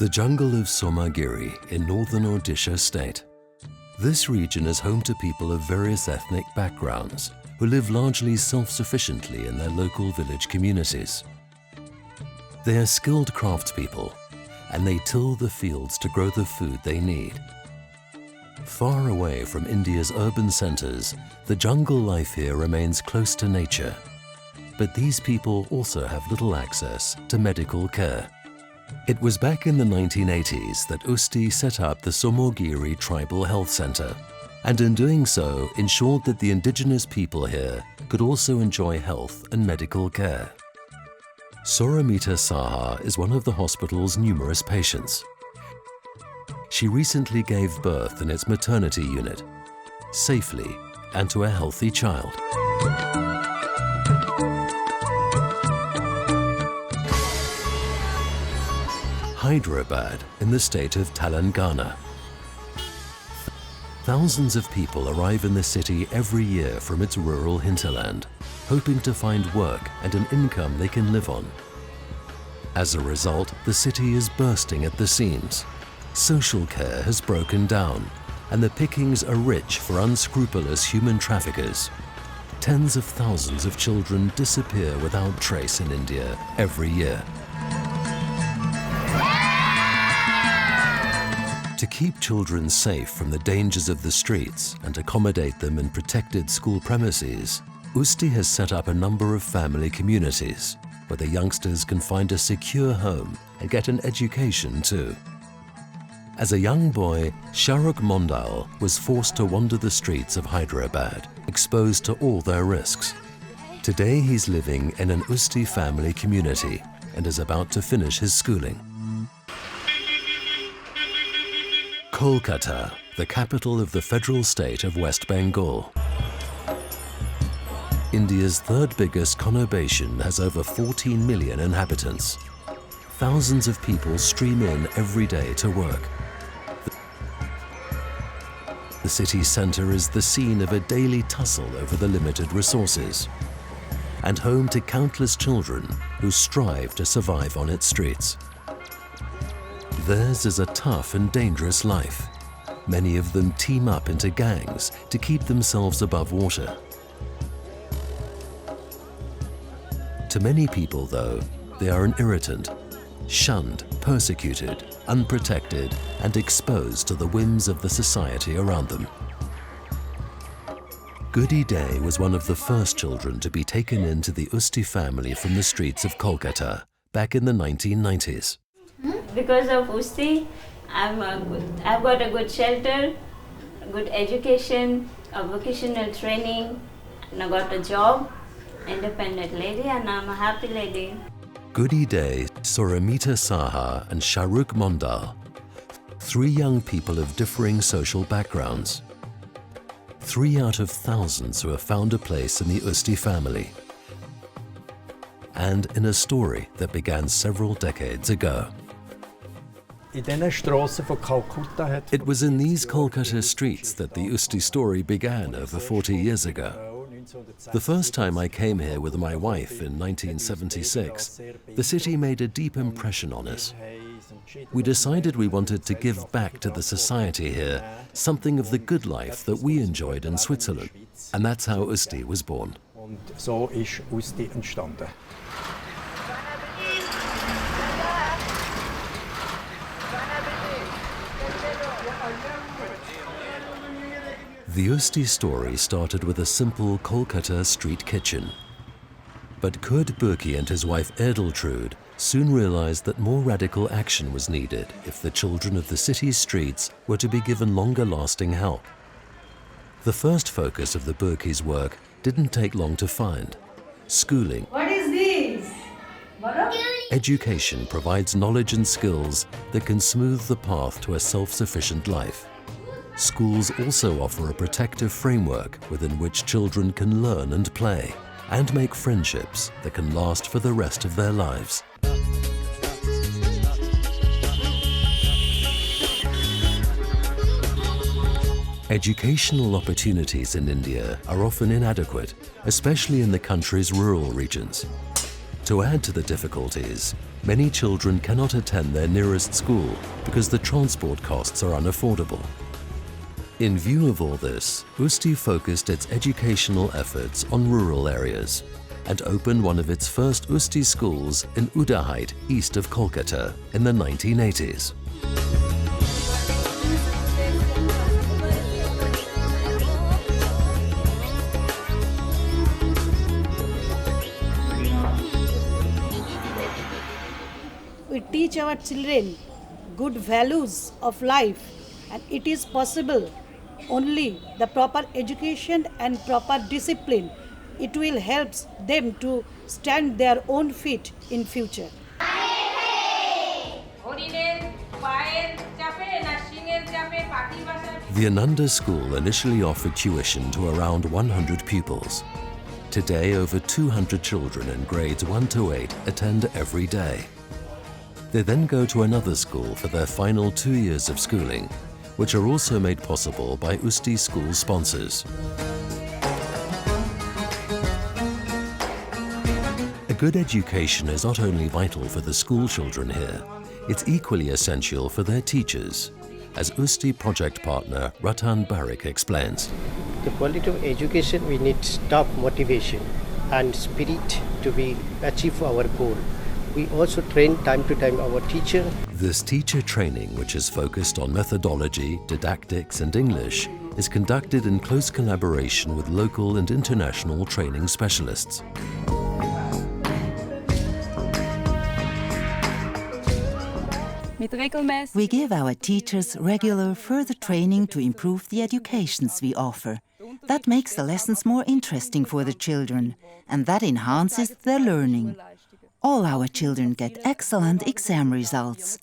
The jungle of Somagiri in northern Odisha state. This region is home to people of various ethnic backgrounds who live largely self-sufficiently in their local village communities. They are skilled craftspeople, and they till the fields to grow the food they need. Far away from India's urban centers, the jungle life here remains close to nature. But these people also have little access to medical care. It was back in the 1980s that Usthi set up the Somagiri Tribal Health Center, and in doing so ensured that the indigenous people here could also enjoy health and medical care. Soramita Saha is one of the hospital's numerous patients. She recently gave birth in its maternity unit, safely and to a healthy child. Hyderabad in the state of Telangana. Thousands of people arrive in the city every year from its rural hinterland, hoping to find work and an income they can live on. As a result, the city is bursting at the seams. Social care has broken down, and the pickings are rich for unscrupulous human traffickers. Tens of thousands of children disappear without trace in India every year. To keep children safe from the dangers of the streets and accommodate them in protected school premises, Usthi has set up a number of family communities where the youngsters can find a secure home and get an education too. As a young boy, Shahrukh Mondal was forced to wander the streets of Hyderabad, exposed to all their risks. Today he's living in an Usthi family community and is about to finish his schooling. Kolkata, the capital of the federal state of West Bengal. India's third biggest conurbation has over 14 million inhabitants. Thousands of people stream in every day to work. The city centre is the scene of a daily tussle over the limited resources, and home to countless children who strive to survive on its streets. Theirs is a tough and dangerous life. Many of them team up into gangs to keep themselves above water. To many people, though, they are an irritant, shunned, persecuted, unprotected, and exposed to the whims of the society around them. Goody Day was one of the first children to be taken into the Usthi family from the streets of Kolkata back in the 1990s. Because of Usthi, I've got a good shelter, a good education, a vocational training, and I got a job, independent lady, and I'm a happy lady. Goody Day, Soramita Saha and Shahrukh Mondal, three young people of differing social backgrounds. 3 out of thousands who have found a place in the Usthi family. And in a story that began several decades ago. It was in these Kolkata streets that the Usthi story began over 40 years ago. The first time I came here with my wife in 1976, the city made a deep impression on us. We decided we wanted to give back to the society here something of the good life that we enjoyed in Switzerland. And that's how Usthi was born. So ist Usthi entstanden. The Usthi story started with a simple Kolkata street kitchen. But Kurt Burki and his wife Erdeltrude soon realized that more radical action was needed if the children of the city's streets were to be given longer-lasting help. The first focus of the Burki's work didn't take long to find: schooling. What is this? Education provides knowledge and skills that can smooth the path to a self-sufficient life. Schools also offer a protective framework within which children can learn and play, and make friendships that can last for the rest of their lives. Educational opportunities in India are often inadequate, especially in the country's rural regions. To add to the difficulties, many children cannot attend their nearest school because the transport costs are unaffordable. In view of all this, Usthi focused its educational efforts on rural areas and opened one of its first Usthi schools in Udahait, east of Kolkata, in the 1980s. We teach our children good values of life, and it is possible only the proper education and proper discipline. It will help them to stand their own feet in future. The Ananda school initially offered tuition to around 100 pupils. Today, over 200 children in grades 1 to 8 attend every day. They then go to another school for their final 2 years of schooling, which are also made possible by Usthi school sponsors. A good education is not only vital for the school children here, it's equally essential for their teachers, as Usthi project partner Ratan Barik explains. The quality of education, we need tough motivation and spirit to achieve our goal. We also train time to time our teacher. This teacher training, which is focused on methodology, didactics and English, is conducted in close collaboration with local and international training specialists. We give our teachers regular further training to improve the educations we offer. That makes the lessons more interesting for the children, and that enhances their learning. All our children get excellent exam results.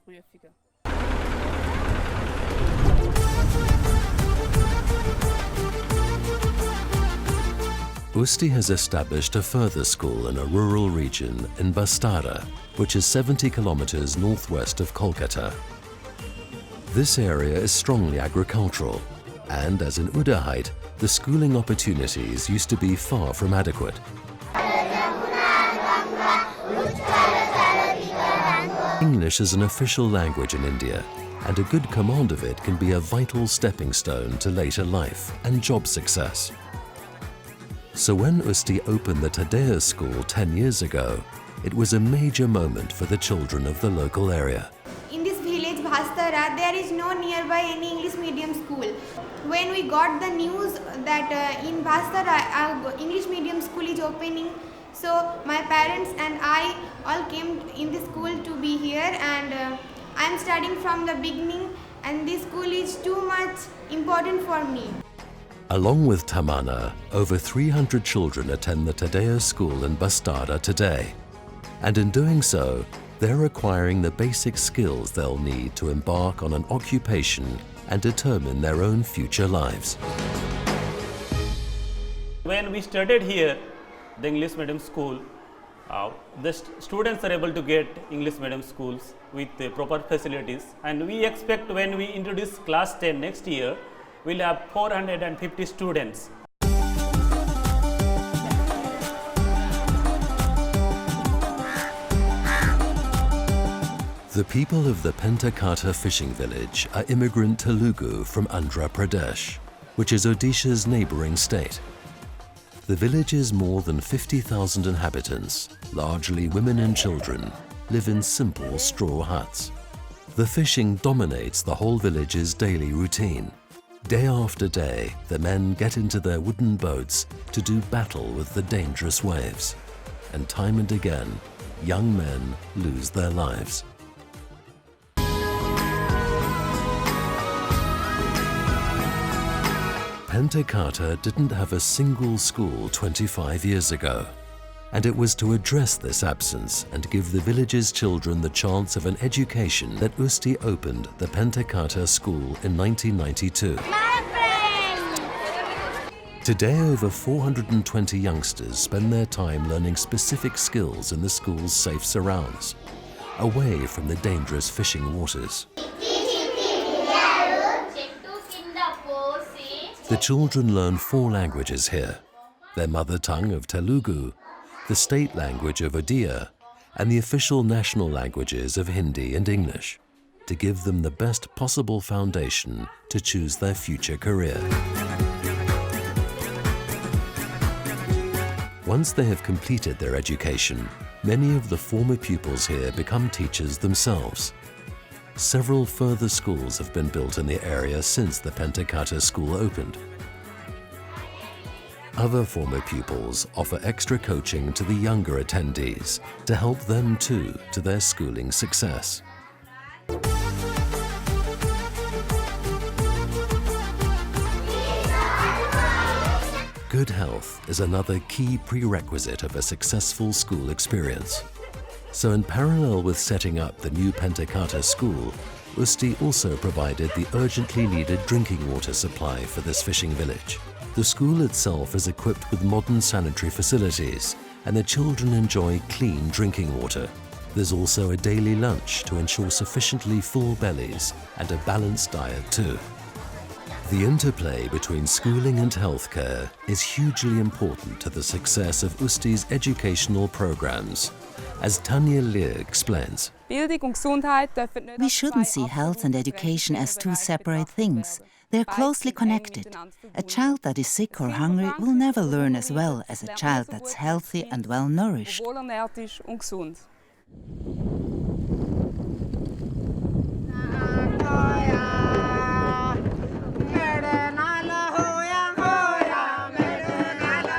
Usthi has established a further school in a rural region in Bastarda, which is 70 kilometers northwest of Kolkata. This area is strongly agricultural, and as in Udahait, the schooling opportunities used to be far from adequate. English is an official language in India, and a good command of it can be a vital stepping stone to later life and job success. So when Usthi opened the Tadea school 10 years ago, it was a major moment for the children of the local area. In this village, Bhastara, there is no nearby any English medium school. When we got the news that in Bhastara, English medium school is opening, so my parents and I all came in the school to be here, and I am studying from the beginning, and this school is too much important for me. Along with Tamana, over 300 children attend the Tadea school in Bastarda today. And in doing so, they're acquiring the basic skills they'll need to embark on an occupation and determine their own future lives. When we started here, the English medium school, the students are able to get English medium schools with the proper facilities, and we expect when we introduce class 10 next year, we'll have 450 students. The people of the Pentakata fishing village are immigrant Telugu from Andhra Pradesh, which is Odisha's neighboring state. The village's more than 50,000 inhabitants, largely women and children, live in simple straw huts. The fishing dominates the whole village's daily routine. Day after day, the men get into their wooden boats to do battle with the dangerous waves. And time and again, young men lose their lives. Pentakata didn't have a single school 25 years ago, and it was to address this absence and give the village's children the chance of an education that Usthi opened the Pentakata school in 1992. Today, over 420 youngsters spend their time learning specific skills in the school's safe surrounds, away from the dangerous fishing waters. The children learn 4 languages here: their mother tongue of Telugu, the state language of Odia, and the official national languages of Hindi and English, to give them the best possible foundation to choose their future career. Once they have completed their education, many of the former pupils here become teachers themselves. Several further schools have been built in the area since the Pentakata school opened. Other former pupils offer extra coaching to the younger attendees to help them too to their schooling success. Good health is another key prerequisite of a successful school experience. So in parallel with setting up the new Pentakata school, Usthi also provided the urgently needed drinking water supply for this fishing village. The school itself is equipped with modern sanitary facilities, and the children enjoy clean drinking water. There's also a daily lunch to ensure sufficiently full bellies and a balanced diet too. The interplay between schooling and healthcare is hugely important to the success of Usti's educational programs, as Tanya Lear explains. We shouldn't see health and education as two separate things. They're closely connected. A child that is sick or hungry will never learn as well as a child that's healthy and well nourished.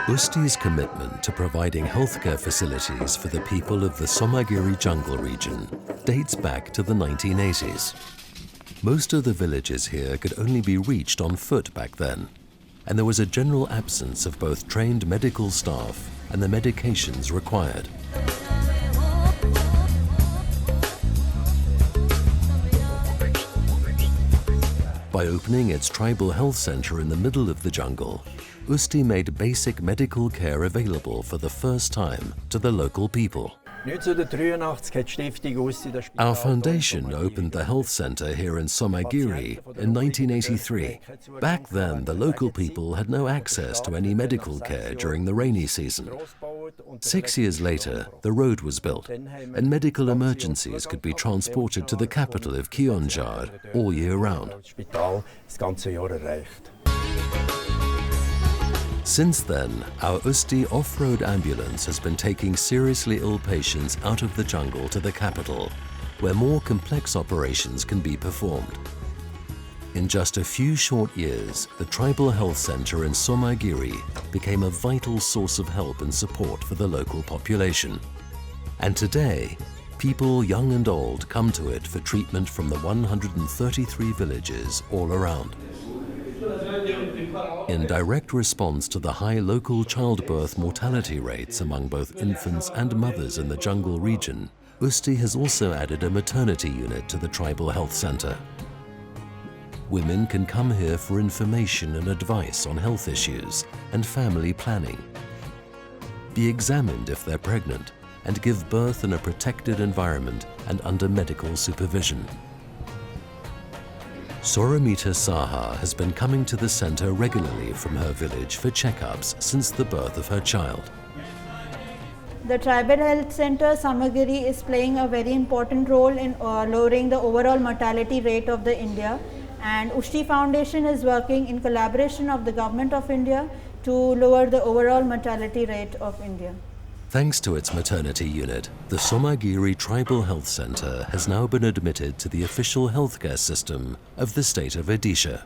Usti's commitment to providing healthcare facilities for the people of the Somagiri jungle region dates back to the 1980s. Most of the villages here could only be reached on foot back then, and there was a general absence of both trained medical staff and the medications required. By opening its tribal health center in the middle of the jungle, Usthi made basic medical care available for the first time to the local people. Our foundation opened the health center here in Somagiri in 1983. Back then, the local people had no access to any medical care during the rainy season. 6 years later, the road was built, and medical emergencies could be transported to the capital of Kionjar all year round. Since then, our Usthi off-road ambulance has been taking seriously ill patients out of the jungle to the capital, where more complex operations can be performed. In just a few short years, the Tribal Health Center in Somagiri became a vital source of help and support for the local population. And today, people young and old come to it for treatment from the 133 villages all around. In direct response to the high local childbirth mortality rates among both infants and mothers in the jungle region, Usthi has also added a maternity unit to the Tribal Health Center. Women can come here for information and advice on health issues and family planning, be examined if they're pregnant, and give birth in a protected environment and under medical supervision. Soramita Saha has been coming to the center regularly from her village for checkups since the birth of her child. The Tribal Health Center Samagiri is playing a very important role in lowering the overall mortality rate of the India, and Usthi Foundation is working in collaboration of the Government of India to lower the overall mortality rate of India. Thanks to its maternity unit, the Somagiri Tribal Health Center has now been admitted to the official healthcare system of the state of Odisha.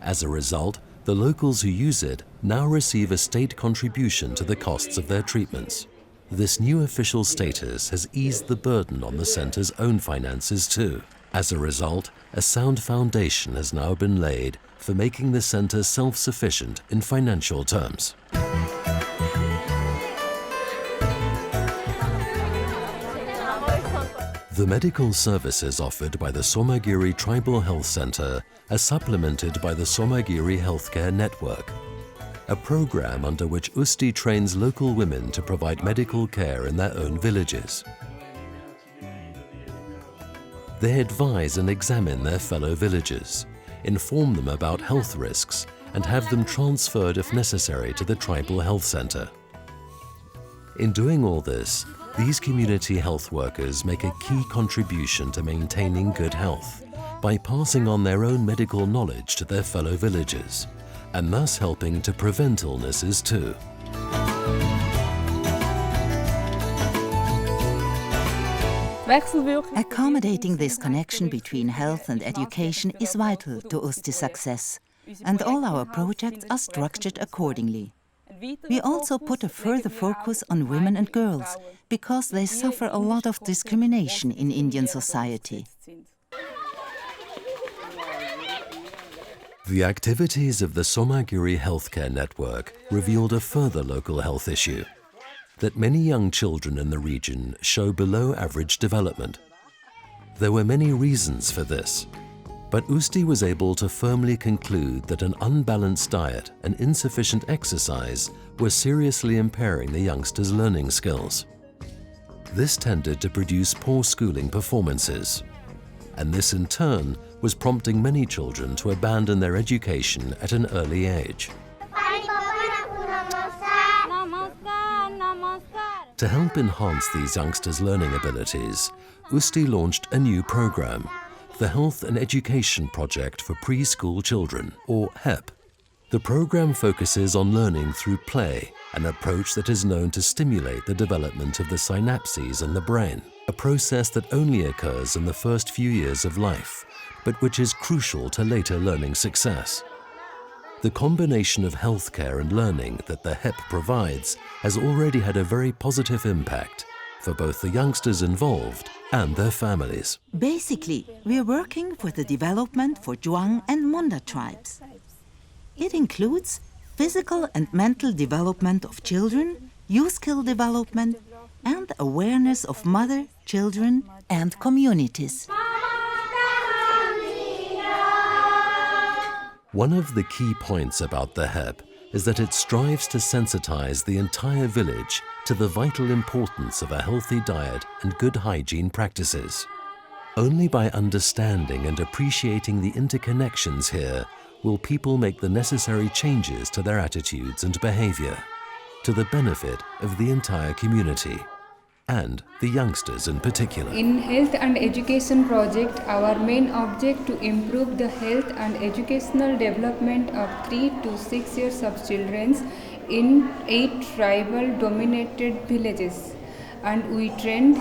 As a result, the locals who use it now receive a state contribution to the costs of their treatments. This new official status has eased the burden on the center's own finances too. As a result, a sound foundation has now been laid for making the center self-sufficient in financial terms. The medical services offered by the Somagiri Tribal Health Center are supplemented by the Somagiri Healthcare Network, a program under which Usthi trains local women to provide medical care in their own villages. They advise and examine their fellow villagers, inform them about health risks, and have them transferred if necessary to the Tribal Health Center. In doing all this, these community health workers make a key contribution to maintaining good health by passing on their own medical knowledge to their fellow villagers, and thus helping to prevent illnesses too. Accommodating this connection between health and education is vital to Usti's success, and all our projects are structured accordingly. We also put a further focus on women and girls, because they suffer a lot of discrimination in Indian society. The activities of the Somagiri Healthcare Network revealed a further local health issue, that many young children in the region show below average development. There were many reasons for this, but Usthi was able to firmly conclude that an unbalanced diet and insufficient exercise were seriously impairing the youngsters' learning skills. This tended to produce poor schooling performances, and this in turn was prompting many children to abandon their education at an early age. To help enhance these youngsters' learning abilities, Usthi launched a new program, the Health and Education Project for Preschool Children, or HEP. The program focuses on learning through play, an approach that is known to stimulate the development of the synapses in the brain, a process that only occurs in the first few years of life, but which is crucial to later learning success. The combination of healthcare and learning that the HEP provides has already had a very positive impact for both the youngsters involved and their families. Basically, we are working for the development for Juang and Munda tribes. It includes physical and mental development of children, youth skill development, and awareness of mother, children, and communities. One of the key points about the HEP is that it strives to sensitize the entire village to the vital importance of a healthy diet and good hygiene practices. Only by understanding and appreciating the interconnections here will people make the necessary changes to their attitudes and behavior, to the benefit of the entire community, and the youngsters in particular. In Health and Education Project, our main object to improve the health and educational development of 3 to 6 years of children in 8 tribal-dominated villages, and we trained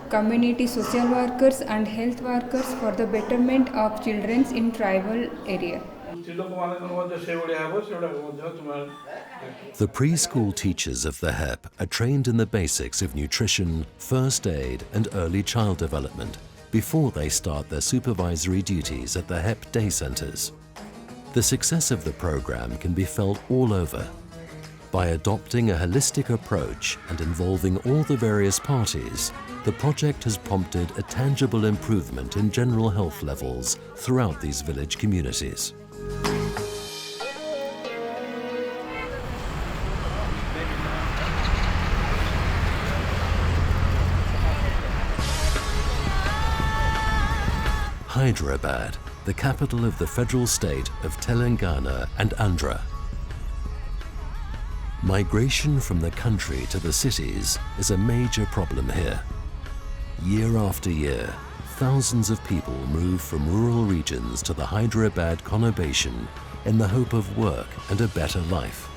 community social workers and health workers for the betterment of children in tribal area. The preschool teachers of the HEP are trained in the basics of nutrition, first aid and early child development before they start their supervisory duties at the HEP day centres. The success of the program can be felt all over. By adopting a holistic approach and involving all the various parties, the project has prompted a tangible improvement in general health levels throughout these village communities. Hyderabad, the capital of the federal state of Telangana and Andhra. Migration from the country to the cities is a major problem here. Year after year, thousands of people move from rural regions to the Hyderabad conurbation in the hope of work and a better life.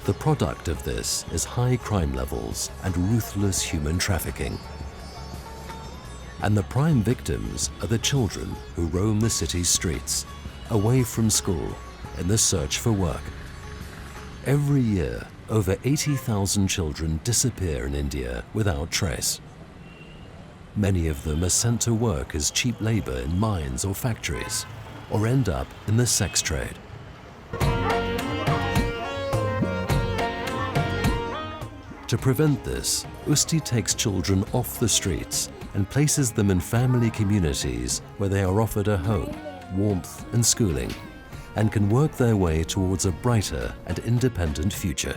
The product of this is high crime levels and ruthless human trafficking. And the prime victims are the children who roam the city's streets, away from school, in the search for work. Every year, over 80,000 children disappear in India without trace. Many of them are sent to work as cheap labor in mines or factories, or end up in the sex trade. To prevent this, Usthi takes children off the streets and places them in family communities where they are offered a home, warmth and schooling, and can work their way towards a brighter and independent future.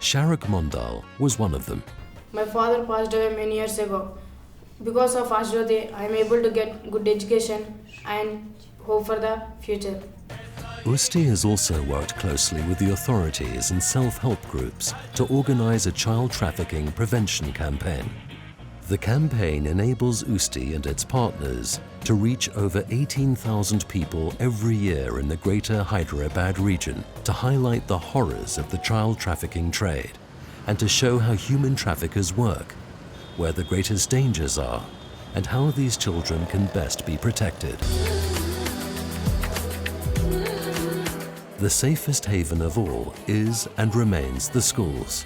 Sharak Mondal was one of them. My father passed away many years ago. Because of Ashrode, I am able to get good education and hope for the future. Usthi has also worked closely with the authorities and self-help groups to organize a child trafficking prevention campaign. The campaign enables Usthi and its partners to reach over 18,000 people every year in the greater Hyderabad region to highlight the horrors of the child trafficking trade and to show how human traffickers work, where the greatest dangers are, and how these children can best be protected. The safest haven of all is and remains the schools,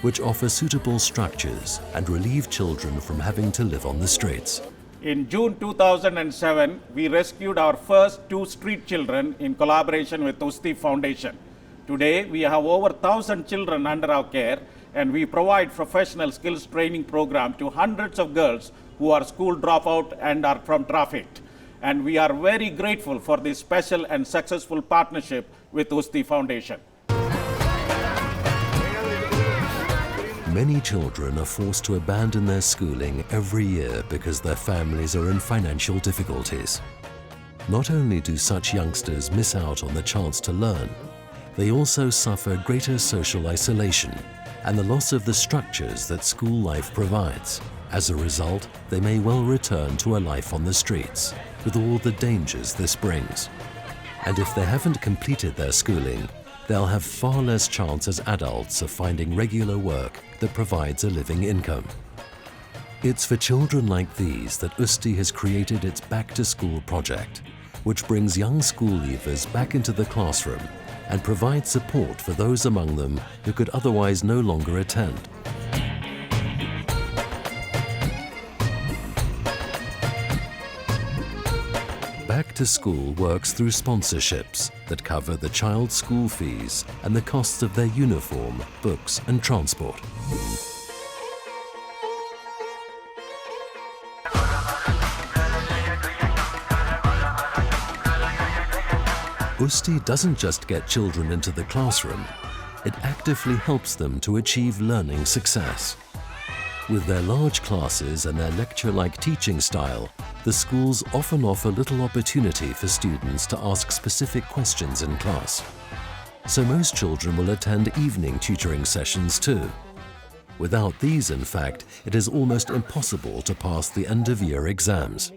which offer suitable structures and relieve children from having to live on the streets. In June 2007, we rescued our first 2 street children in collaboration with Usthi Foundation. Today, we have over 1,000 children under our care, and we provide professional skills training program to hundreds of girls who are school dropout and are from trafficked. And we are very grateful for this special and successful partnership with Usthi Foundation. Many children are forced to abandon their schooling every year because their families are in financial difficulties. Not only do such youngsters miss out on the chance to learn, they also suffer greater social isolation and the loss of the structures that school life provides. As a result, they may well return to a life on the streets, with all the dangers this brings. And if they haven't completed their schooling, they'll have far less chance as adults of finding regular work that provides a living income. It's for children like these that Usthi has created its Back to School project, which brings young school leavers back into the classroom and provides support for those among them who could otherwise no longer attend. Back to School works through sponsorships that cover the child's school fees and the costs of their uniform, books and transport. Usthi doesn't just get children into the classroom, it actively helps them to achieve learning success. With their large classes and their lecture-like teaching style, the schools often offer little opportunity for students to ask specific questions in class. So most children will attend evening tutoring sessions too. Without these, in fact, it is almost impossible to pass the end-of-year exams.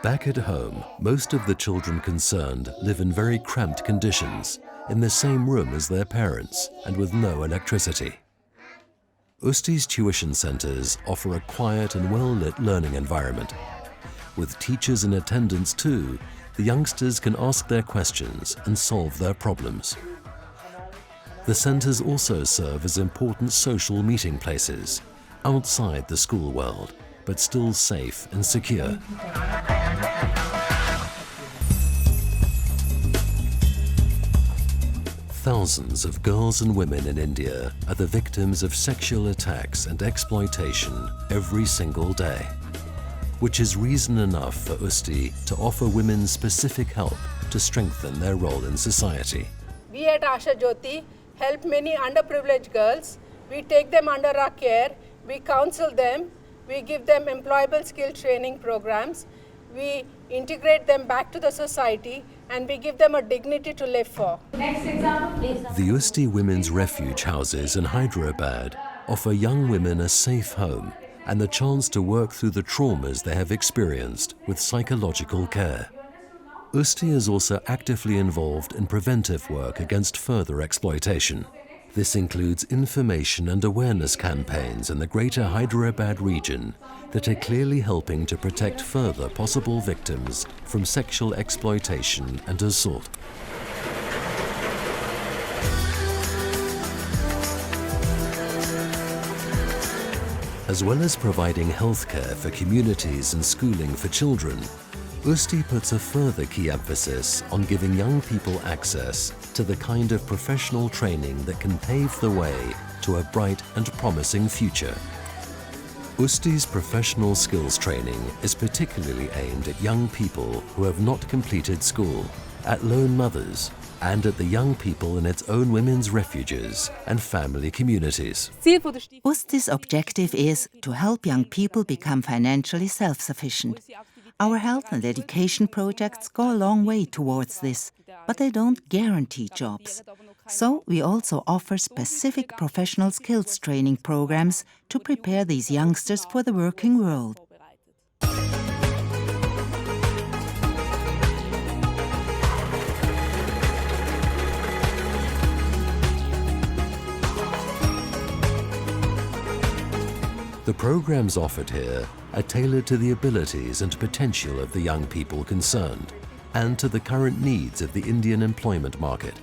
Back at home, most of the children concerned live in very cramped conditions, in the same room as their parents and with no electricity. Usthi's tuition centres offer a quiet and well-lit learning environment. With teachers in attendance too, the youngsters can ask their questions and solve their problems. The centres also serve as important social meeting places, outside the school world, but still safe and secure. Thousands of girls and women in India are the victims of sexual attacks and exploitation every single day, which is reason enough for Usthi to offer women specific help to strengthen their role in society. We at Asha Jyoti help many underprivileged girls. We take them under our care, we counsel them, we give them employable skill training programs, we integrate them back to the society, and we give them a dignity to live for. Next example, please. The Usthi Women's Refuge houses in Hyderabad offer young women a safe home and the chance to work through the traumas they have experienced with psychological care. Usthi is also actively involved in preventive work against further exploitation. This includes information and awareness campaigns in the greater Hyderabad region that are clearly helping to protect further possible victims from sexual exploitation and assault. As well as providing healthcare for communities and schooling for children, Usthi puts a further key emphasis on giving young people access to the kind of professional training that can pave the way to a bright and promising future. Usthi's professional skills training is particularly aimed at young people who have not completed school, at lone mothers, and at the young people in its own women's refuges and family communities. Usthi's objective is to help young people become financially self-sufficient. Our health and education projects go a long way towards this, but they don't guarantee jobs. So we also offer specific professional skills training programs to prepare these youngsters for the working world. The programs offered here are tailored to the abilities and potential of the young people concerned and to the current needs of the Indian employment market.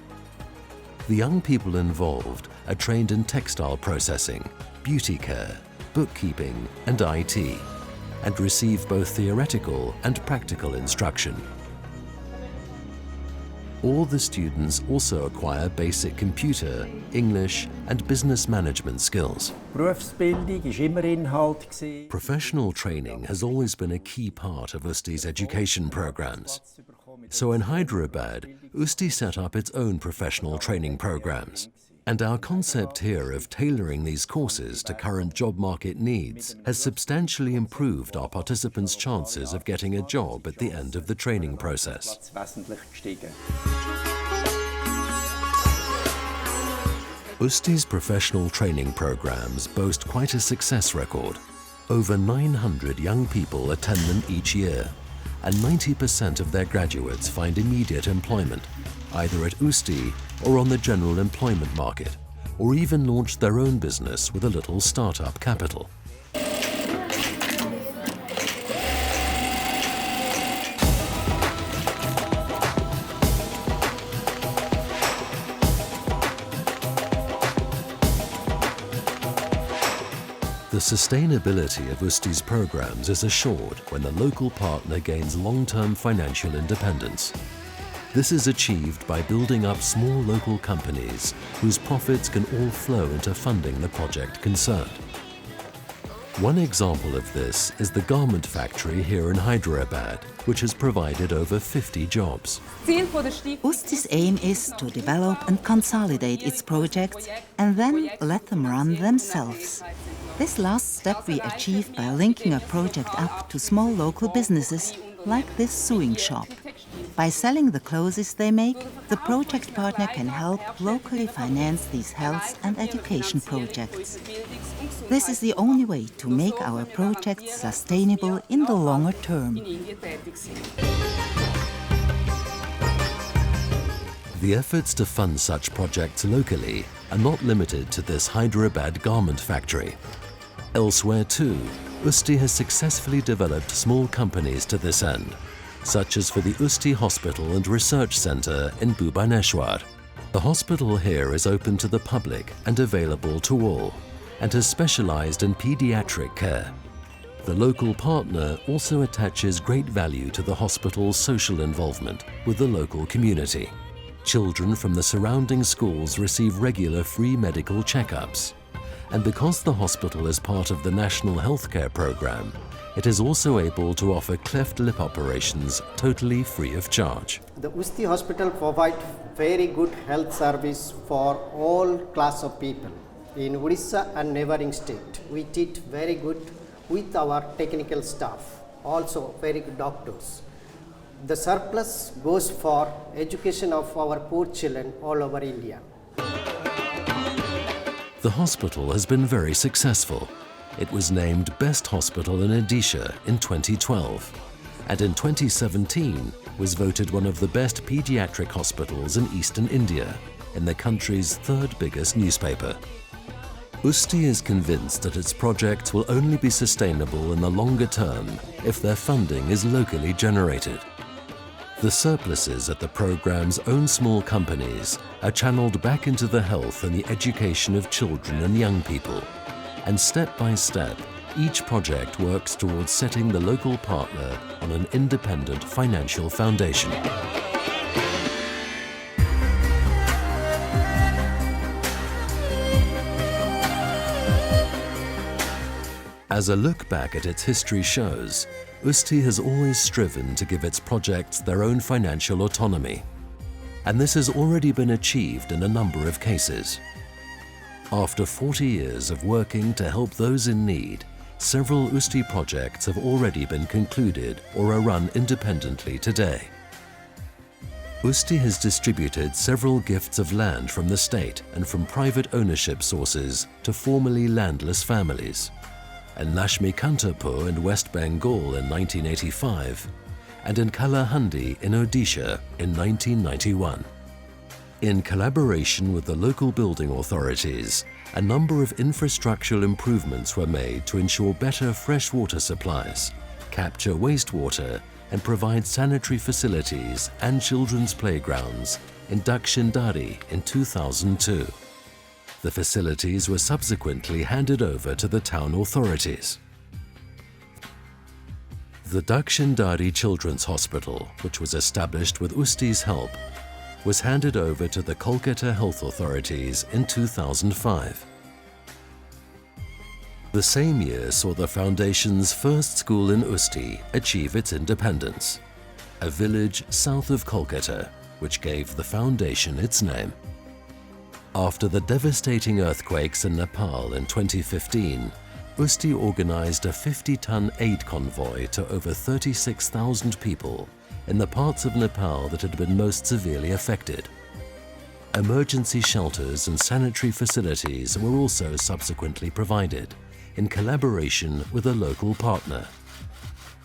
The young people involved are trained in textile processing, beauty care, bookkeeping and IT, and receive both theoretical and practical instruction. All the students also acquire basic computer, English and business management skills. Professional training has always been a key part of Usti's education programs. So in Hyderabad, Usthi set up its own professional training programs. And our concept here of tailoring these courses to current job market needs has substantially improved our participants' chances of getting a job at the end of the training process. Usti's professional training programs boast quite a success record. Over 900 young people attend them each year, and 90% of their graduates find immediate employment, either at Usthi or on the general employment market, or even launch their own business with a little startup capital. The sustainability of Usti's programs is assured when the local partner gains long-term financial independence. This is achieved by building up small local companies whose profits can all flow into funding the project concerned. One example of this is the garment factory here in Hyderabad, which has provided over 50 jobs. Usti's aim is to develop and consolidate its projects and then let them run themselves. This last step we achieve by linking a project up to small local businesses like this sewing shop. By selling the clothes they make, the project partner can help locally finance these health and education projects. This is the only way to make our projects sustainable in the longer term. The efforts to fund such projects locally are not limited to this Hyderabad garment factory. Elsewhere too, Usthi has successfully developed small companies to this end, such as for the Usthi Hospital and Research Centre in Bhubaneswar. The hospital here is open to the public and available to all, and has specialised in paediatric care. The local partner also attaches great value to the hospital's social involvement with the local community. Children from the surrounding schools receive regular free medical checkups. And because the hospital is part of the National Healthcare Programme, it is also able to offer cleft lip operations totally free of charge. The Usthi Hospital provides very good health service for all class of people. In Odisha and neighboring state, we treat very good with our technical staff, also very good doctors. The surplus goes for education of our poor children all over India. The hospital has been very successful. It was named Best Hospital in Odisha in 2012, and in 2017 was voted one of the best paediatric hospitals in eastern India in the country's third biggest newspaper. Usthi is convinced that its projects will only be sustainable in the longer term if their funding is locally generated. The surpluses at the program's own small companies are channeled back into the health and the education of children and young people. And step by step, each project works towards setting the local partner on an independent financial foundation. As a look back at its history shows, Usthi has always striven to give its projects their own financial autonomy, and this has already been achieved in a number of cases. After 40 years of working to help those in need, several Usthi projects have already been concluded or are run independently today. Usthi has distributed several gifts of land from the state and from private ownership sources to formerly landless families, and Lashmikantapur in West Bengal in 1985, and in Kalahandi in Odisha in 1991. In collaboration with the local building authorities, a number of infrastructural improvements were made to ensure better freshwater supplies, capture wastewater, and provide sanitary facilities and children's playgrounds in Dakshindari in 2002. The facilities were subsequently handed over to the town authorities. The Dakshindari Children's Hospital, which was established with Usthi's help, was handed over to the Kolkata health authorities in 2005. The same year saw the foundation's first school in Usthi achieve its independence, a village south of Kolkata, which gave the foundation its name. After the devastating earthquakes in Nepal in 2015, Usthi organized a 50-ton aid convoy to over 36,000 people in the parts of Nepal that had been most severely affected. Emergency shelters and sanitary facilities were also subsequently provided, in collaboration with a local partner.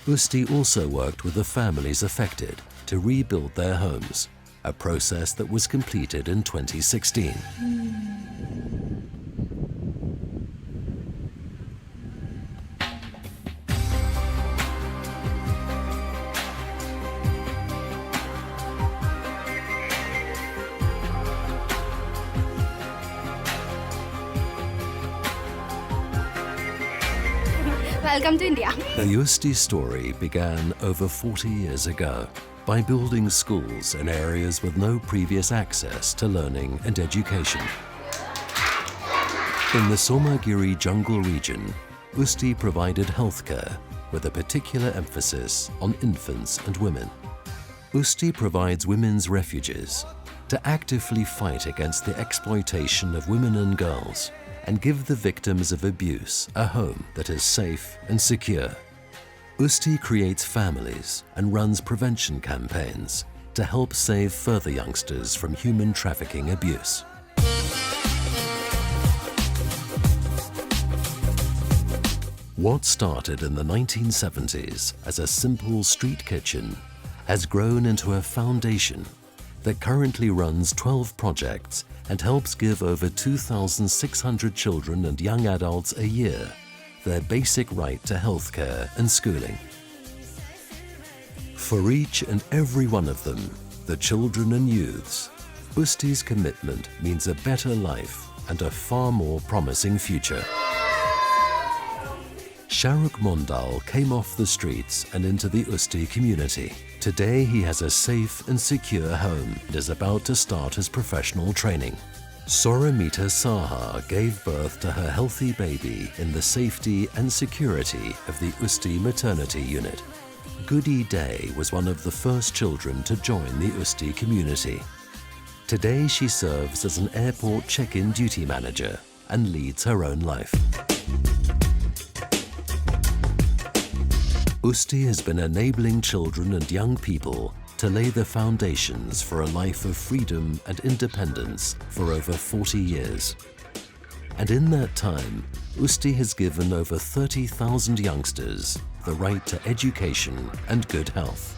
Usthi also worked with the families affected to rebuild their homes, a process that was completed in 2016. Welcome to India. The Usthi story began over 40 years ago by building schools in areas with no previous access to learning and education. In the Somagiri jungle region, Usthi provided healthcare with a particular emphasis on infants and women. Usthi provides women's refuges to actively fight against the exploitation of women and girls and give the victims of abuse a home that is safe and secure. Usthi creates families and runs prevention campaigns to help save further youngsters from human trafficking abuse. What started in the 1970s as a simple street kitchen has grown into a foundation that currently runs 12 projects and helps give over 2,600 children and young adults a year their basic right to healthcare and schooling. For each and every one of them, the children and youths, Usthi's commitment means a better life and a far more promising future. Sharuk Mondal came off the streets and into the Usthi community. Today he has a safe and secure home and is about to start his professional training. Soramita Saha gave birth to her healthy baby in the safety and security of the Usthi maternity unit. Goody Day was one of the first children to join the Usthi community. Today she serves as an airport check-in duty manager and leads her own life. Usthi has been enabling children and young people to lay the foundations for a life of freedom and independence for over 40 years. And in that time, Usthi has given over 30,000 youngsters the right to education and good health.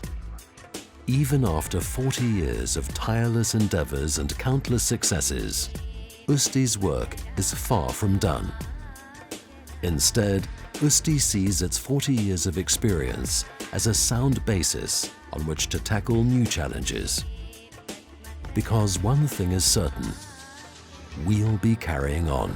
Even after 40 years of tireless endeavors and countless successes, Usthi's work is far from done. Instead, Usthi sees its 40 years of experience as a sound basis on which to tackle new challenges. Because one thing is certain, we'll be carrying on.